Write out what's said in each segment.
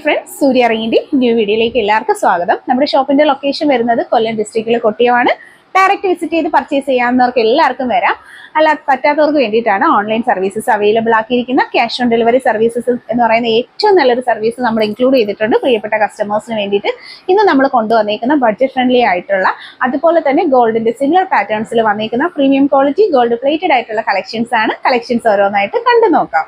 Friends, സൂര്യ റിങ്ങിന്റെ new വീഡിയോയിലേക്ക് എല്ലാവർക്കും സ്വാഗതം. നമ്മുടെ ഷോപ്പിന്റെ ലൊക്കേഷൻ വരുന്നത് കൊല്ലം ഡിസ്ട്രിക്റ്റിലെ കൊട്ടിയമാണ്. ഡയറക്റ്റ് വിസിറ്റ് ചെയ്ത് പർച്ചേസ് ചെയ്യാവുന്നവർക്ക് എല്ലാവർക്കും വരാം. അല്ലാതെ പറ്റാത്തവർക്ക് വേണ്ടിയിട്ടാണ് ഓൺലൈൻ സർവീസസ് അവൈലബിൾ ആക്കിയിരിക്കുന്ന. ക്യാഷ് ഓൺ ഡെലിവറി സർവീസസ് എന്ന് പറയുന്ന ഏറ്റവും നല്ലൊരു സർവീസ് നമ്മൾ ഇൻക്ലൂഡ് ചെയ്തിട്ടുണ്ട് പ്രിയപ്പെട്ട കസ്റ്റമേഴ്സിന് വേണ്ടിയിട്ട്. ഇന്ന് നമ്മൾ കൊണ്ടുവന്നേക്കുന്ന ബഡ്ജറ്റ് ഫ്രണ്ട്ലി ആയിട്ടുള്ള, അതുപോലെ തന്നെ ഗോൾഡിന്റെ സിമിലർ പാറ്റേൺസിൽ വന്നേക്കുന്ന പ്രീമിയം ക്വാളിറ്റി ഗോൾഡ് പ്ലേറ്റഡ് ആയിട്ടുള്ള കളക്ഷൻസ് ആണ്. കളക്ഷൻസ് ഓരോന്നായിട്ട് കണ്ടു നോക്കാം.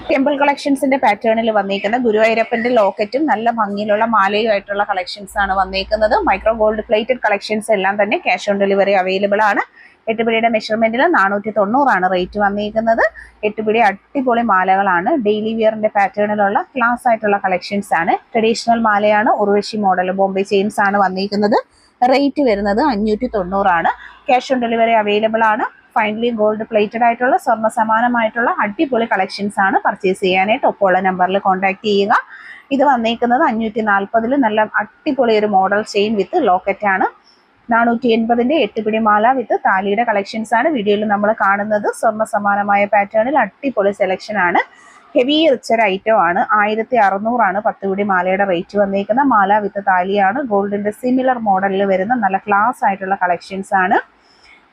ടെമ്പിൾ കളക്ഷൻസിന്റെ പാറ്റേണിൽ വന്നിരിക്കുന്ന ഗുരുവായൂരപ്പന്റെ ലോക്കറ്റും നല്ല ഭംഗിയിലുള്ള മാലയുമായിട്ടുള്ള കളക്ഷൻസ് ആണ് വന്നിരിക്കുന്നത്. മൈക്രോ ഗോൾഡ് പ്ലേറ്റഡ് കളക്ഷൻസ് എല്ലാം തന്നെ ക്യാഷ് ഓൺ ഡെലിവറി അവൈലബിൾ ആണ്. 8 പിടിയുടെ മെഷർമെന്റിൽ 490 റേറ്റ് വന്നിരിക്കുന്നത്. 8 പിടി അടിപൊളി മാലകളാണ്. ഡെയിലി വിയറിന്റെ പാറ്റേണിലുള്ള ക്ലാസ് ആയിട്ടുള്ള കളക്ഷൻസ് ആണ്. ട്രഡീഷണൽ മാലയാണ്. ഉർവശി മോഡൽ ബോംബെ ചെയിൻസ് ആണ് വന്നിരിക്കുന്നത്. റേറ്റ് വരുന്നത് 590 ആണ്. ക്യാഷ് ഓൺ ഡെലിവറി അവൈലബിൾ ആണ്. ഫൈനലി ഗോൾഡ് പ്ലേറ്റഡ് ആയിട്ടുള്ള സ്വർണ്ണ സമാനമായിട്ടുള്ള അടിപൊളി കളക്ഷൻസ് ആണ്. പർച്ചേസ് ചെയ്യാനായിട്ട് ഒപ്പമുള്ള നമ്പറിൽ കോൺടാക്ട് ചെയ്യുക. ഇത് വന്നിരിക്കുന്നത് 540 നല്ല അടിപൊളി ഒരു മോഡൽ ചെയിൻ വിത്ത് ലോക്കറ്റ് ആണ്. 480 8 പിടി മാല വിത്ത് താലിയുടെ കളക്ഷൻസ് ആണ് വീഡിയോയിൽ നമ്മൾ കാണുന്നത്. സ്വർണ്ണ സമാനമായ പാറ്റേണിൽ അടിപൊളി സെലക്ഷൻ ആണ്. ഹെവി റിച്ചർ ഐറ്റം ആണ്. 1600 ആണ് 10 പിടി മാലയുടെ റേറ്റ് വന്നിരിക്കുന്ന. മാല വിത്ത് താലിയാണ്. ഗോൾഡിന്റെ സിമിലർ മോഡലിൽ വരുന്ന നല്ല ക്ലാസ് ആയിട്ടുള്ള കളക്ഷൻസ് ആണ്.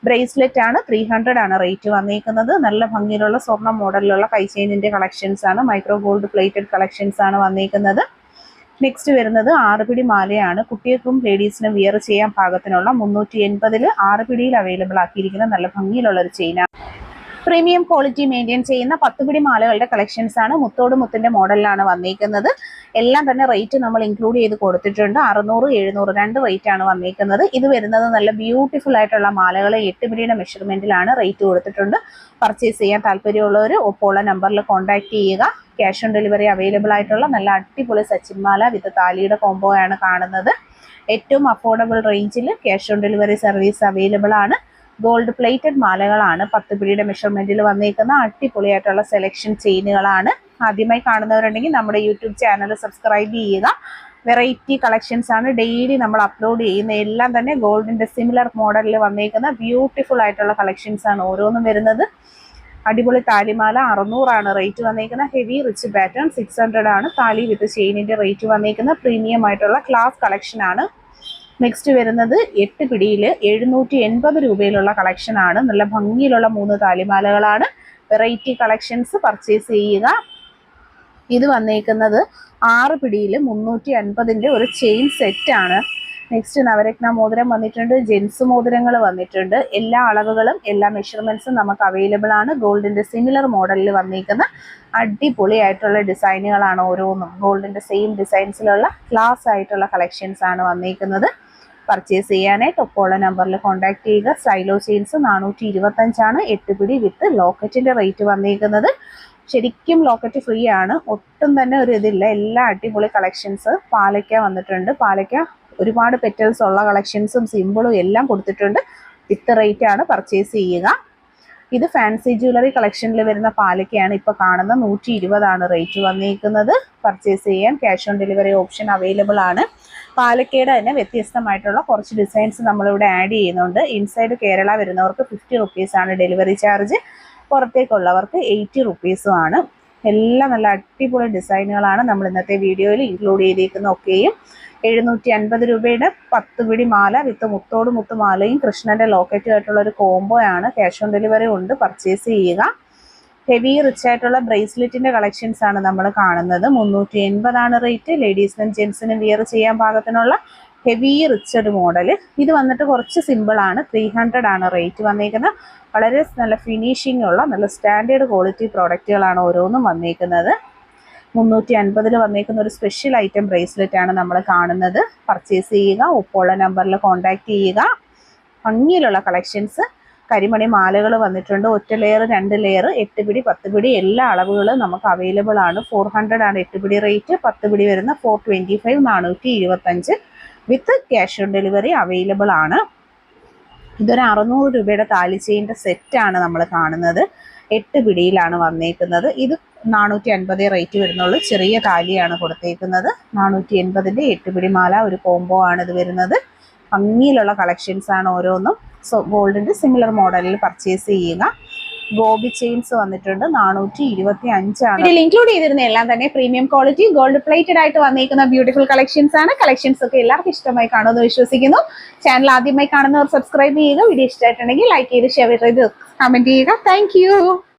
ബ്രേസ്ലെറ്റ് ആണ്. 300 ആണ് റേറ്റ് വന്നിരിക്കുന്നത്. നല്ല ഭംഗിയിലുള്ള സ്വർണ്ണ മോഡലിലുള്ള കൈചെയിനിന്റെ കളക്ഷൻസ് ആണ്. മൈക്രോ ഗോൾഡ് പ്ലേറ്റഡ് കളക്ഷൻസ് ആണ് വന്നിരിക്കുന്നത്. നെക്സ്റ്റ് വരുന്നത് 6 പിടി മാലയാണ്. കുട്ടികൾക്കും ലേഡീസിനും വിയർ ചെയ്യാൻ പാകത്തിനുള്ള 380 6 പിടിയിൽ അവൈലബിൾ ആക്കിയിരിക്കുന്ന നല്ല ഭംഗിയിലുള്ള ഒരു ചെയിനാണ്. പ്രീമിയം ക്വാളിറ്റി മെയിൻറ്റെയിൻ ചെയ്യുന്ന 10 പിടി മാലകളുടെ കളക്ഷൻസ് ആണ്. മുത്തോട് മുത്തിന്റെ മോഡലിലാണ് വന്നിരിക്കുന്നത്. എല്ലാം തന്നെ റേറ്റ് നമ്മൾ ഇൻക്ലൂഡ് ചെയ്ത് കൊടുത്തിട്ടുണ്ട്. 600 700 രണ്ട് റേറ്റ് ആണ് വന്നിരിക്കുന്നത്. ഇത് വരുന്നത് നല്ല ബ്യൂട്ടിഫുൾ ആയിട്ടുള്ള മാലകൾ 8 പിടിയുടെ മെഷർമെന്റിലാണ് റേറ്റ് കൊടുത്തിട്ടുണ്ട്. പർച്ചേസ് ചെയ്യാൻ താല്പര്യമുള്ളവർ ഒപ്പമുള്ള നമ്പറിൽ കോൺടാക്ട് ചെയ്യുക. ക്യാഷ് ഓൺ ഡെലിവറി അവൈലബിൾ ആയിട്ടുള്ള നല്ല അടിപൊളി സച്ചിൻ മാല വിത്ത് താലിയുടെ കോംബോ ആണ് കാണുന്നത്. ഏറ്റവും അഫോർഡബിൾ റേഞ്ചിൽ cash on delivery service available ആണ്. ഗോൾഡ് പ്ലേറ്റഡ് മാലകളാണ്. 10 പിടിയുടെ മെഷർമെന്റിൽ വന്നിരിക്കുന്ന അടിപൊളിയായിട്ടുള്ള സെലക്ഷൻ ചെയിനുകളാണ്. ആദ്യമായി കാണുന്നവരുണ്ടെങ്കിൽ നമ്മുടെ യൂട്യൂബ് ചാനൽ സബ്സ്ക്രൈബ് ചെയ്യുക. വെറൈറ്റി കളക്ഷൻസ് ആണ് ഡെയിലി നമ്മൾ അപ്ലോഡ് ചെയ്യുന്ന. എല്ലാം തന്നെ ഗോൾഡിന്റെ സിമിലർ മോഡലിൽ വന്നിരിക്കുന്ന ബ്യൂട്ടിഫുൾ ആയിട്ടുള്ള കളക്ഷൻസ് ആണ് ഓരോന്നും വരുന്നത്. അടിപൊളി താലിമാല 600 ആണ് റേറ്റ് വന്നിരിക്കുന്നത്. ഹെവി റിച്ച് പാറ്റേൺ 600 ആണ്. താലി വിത്ത് ചെയിനിന്റെ റേറ്റ് വന്നിരിക്കുന്ന പ്രീമിയം ആയിട്ടുള്ള ക്ലാസ് കളക്ഷൻ ആണ്. നെക്സ്റ്റ് വരുന്നത് 8 പിടിയിൽ 780 രൂപയിലുള്ള കളക്ഷൻ ആണ്. നല്ല ഭംഗിയിലുള്ള 3 താലിമാലകളാണ്. വെറൈറ്റി കളക്ഷൻസ് പർച്ചേസ് ചെയ്യുക. ഇത് വന്നേക്കുന്നത് 6 പിടിയിൽ 350 ഒരു ചെയിൻ സെറ്റ് ആണ്. നെക്സ്റ്റ് നവരത്ന മോതിരം വന്നിട്ടുണ്ട്. ജെൻസ് മോതിരങ്ങൾ വന്നിട്ടുണ്ട്. എല്ലാ അളവുകളും എല്ലാ മെഷർമെന്റ്സും നമുക്ക് അവൈലബിൾ ആണ്. ഗോൾഡിന്റെ സിമിലർ മോഡലിൽ വന്നിരിക്കുന്ന അടിപൊളി ആയിട്ടുള്ള ഡിസൈനുകളാണ് ഓരോന്നും. ഗോൾഡിന്റെ സെയിം ഡിസൈൻസിലുള്ള ക്ലാസ് ആയിട്ടുള്ള കളക്ഷൻസ് ആണ് വന്നിരിക്കുന്നത്. പർച്ചേസ് ചെയ്യാനായിട്ട് ഒപ്പമുള്ള നമ്പറിൽ കോൺടാക്ട് ചെയ്യുക. സ്റ്റൈലോ ചെയിൻസ് 425 ആണ്. 8 പിടി വിത്ത് ലോക്കറ്റിന്റെ റേറ്റ് വന്നിരിക്കുന്നത്. ശരിക്കും ലോക്കറ്റ് ഫ്രീ ആണ്. ഒട്ടും തന്നെ ഒരു ഇതില്ല. എല്ലാ അടിപൊളി കളക്ഷൻസ്. പാലക്ക വന്നിട്ടുണ്ട്. പാലക്ക ഒരുപാട് പെറ്റൽസ് ഉള്ള കളക്ഷൻസും സിമ്പിളും എല്ലാം കൊടുത്തിട്ടുണ്ട്. വിത്ത് റേറ്റ് ആണ്. പർച്ചേസ് ചെയ്യുക. ഇത് ഫാൻസി ജ്വല്ലറി കളക്ഷനിൽ വരുന്ന പാലക്കയാണ്. ഇപ്പോൾ കാണുന്ന 120 ആണ് റേറ്റ് വന്നിരിക്കുന്നത്. പർച്ചേസ് ചെയ്യാൻ cash on delivery option available ആണ്. പാലക്കയുടെ തന്നെ വ്യത്യസ്തമായിട്ടുള്ള കുറച്ച് ഡിസൈൻസ് നമ്മളിവിടെ ആഡ് ചെയ്യുന്നുണ്ട്. ഇൻസൈഡ് കേരള വരുന്നവർക്ക് 50 റുപ്പീസ് ആണ് ഡെലിവറി ചാർജ്. പുറത്തേക്കുള്ളവർക്ക് 80 റുപ്പീസും ആണ്. എല്ലാം നല്ല അടിപൊളി ഡിസൈനുകളാണ് നമ്മൾ ഇന്നത്തെ വീഡിയോയിൽ ഇൻക്ലൂഡ് ചെയ്തിരിക്കുന്ന. ഒക്കെയും 750 രൂപയുടെ 10 പിടി മാല വിത്ത് മുത്തോട് മുത്ത് മാലയും കൃഷ്ണന്റെ ലോക്കറ്റും ആയിട്ടുള്ള ഒരു കോംബോ ആണ്. ക്യാഷ് ഓൺ ഡെലിവറി ഉണ്ട്. പർച്ചേസ് ചെയ്യുക. ഹെവി റിച്ച് ആയിട്ടുള്ള ബ്രേസ്ലെറ്റിന്റെ കളക്ഷൻസ് ആണ് നമ്മൾ കാണുന്നത്. 380 ആണ് റേറ്റ്. ലേഡീസിനും ജെൻസിനും വിയർ ചെയ്യാൻ പാകത്തിനുള്ള ഹെവി റിച്ചഡ് മോഡൽ. ഇത് വന്നിട്ട് കുറച്ച് സിമ്പിൾ ആണ്. 300 ആണ് റേറ്റ് വന്നിരിക്കുന്നത്. വളരെ നല്ല ഫിനിഷിംഗ് ഉള്ള നല്ല സ്റ്റാൻഡേർഡ് ക്വാളിറ്റി പ്രോഡക്റ്റുകളാണ് ഓരോന്നും വന്നിരിക്കുന്നത്. 350 വന്നിരിക്കുന്ന ഒരു സ്പെഷ്യൽ ഐറ്റം ബ്രേസ്ലെറ്റ് ആണ് നമ്മൾ കാണുന്നത്. പർച്ചേസ് ചെയ്യുക. ഒപ്പമുള്ള നമ്പറിൽ കോൺടാക്ട് ചെയ്യുക. ഭംഗിയിലുള്ള കളക്ഷൻസ്. കരിമണി മാലകൾ വന്നിട്ടുണ്ട്. ഒറ്റ ലെയർ 2 ലെയർ 8 പിടി 10 പിടി എല്ലാ അളവുകളും നമുക്ക് അവൈലബിൾ ആണ്. 400 ആണ് 8 പിടി റേറ്റ്. 10 പിടി വരുന്ന 425 425 വിത്ത് ക്യാഷ് ഓൺ ഡെലിവറി അവൈലബിൾ ആണ്. ഇതൊരു 600 രൂപയുടെ താലി ചെയിൻ്റെ സെറ്റാണ് നമ്മൾ കാണുന്നത്. 8 പിടിയിലാണ് വന്നേക്കുന്നത്. ഇത് 450 റേറ്റ് വരുന്നുള്ളൂ. ചെറിയ താലിയാണ് കൊടുത്തേക്കുന്നത്. 480 8 പിടി മാല ഒരു കോംബോ ആണ് ഇത് വരുന്നത്. ഭംഗിയിലുള്ള കളക്ഷൻസ് ആണ് ഓരോന്നും. സോ ഗോൾഡിൻ്റെ സിമിലർ മോഡലിൽ പർച്ചേസ് ചെയ്യുക. ഗോബി ചെയിൻസ് വന്നിട്ടുണ്ട് 425 ഇതിൽ ഇൻക്ലൂഡ് ചെയ്തിരുന്ന എല്ലാം തന്നെ പ്രീമിയം ക്വാളിറ്റി ഗോൾഡ് പ്ലേറ്റഡ് ആയിട്ട് വന്നിരിക്കുന്ന ബ്യൂട്ടിഫുൾ കളക്ഷൻസ് ആണ്. കളക്ഷൻസ് ഒക്കെ എല്ലാവർക്കും ഇഷ്ടമായി കാണുമെന്ന് വിശ്വസിക്കുന്നു. ചാനൽ ആദ്യമായി കാണുന്നവർ സബ്സ്ക്രൈബ് ചെയ്യുക. വീഡിയോ ഇഷ്ടമായിട്ടുണ്ടെങ്കിൽ ലൈക്ക് ചെയ്ത് ഷെയർ ചെയ്ത് കമന്റ് ചെയ്യുക. താങ്ക്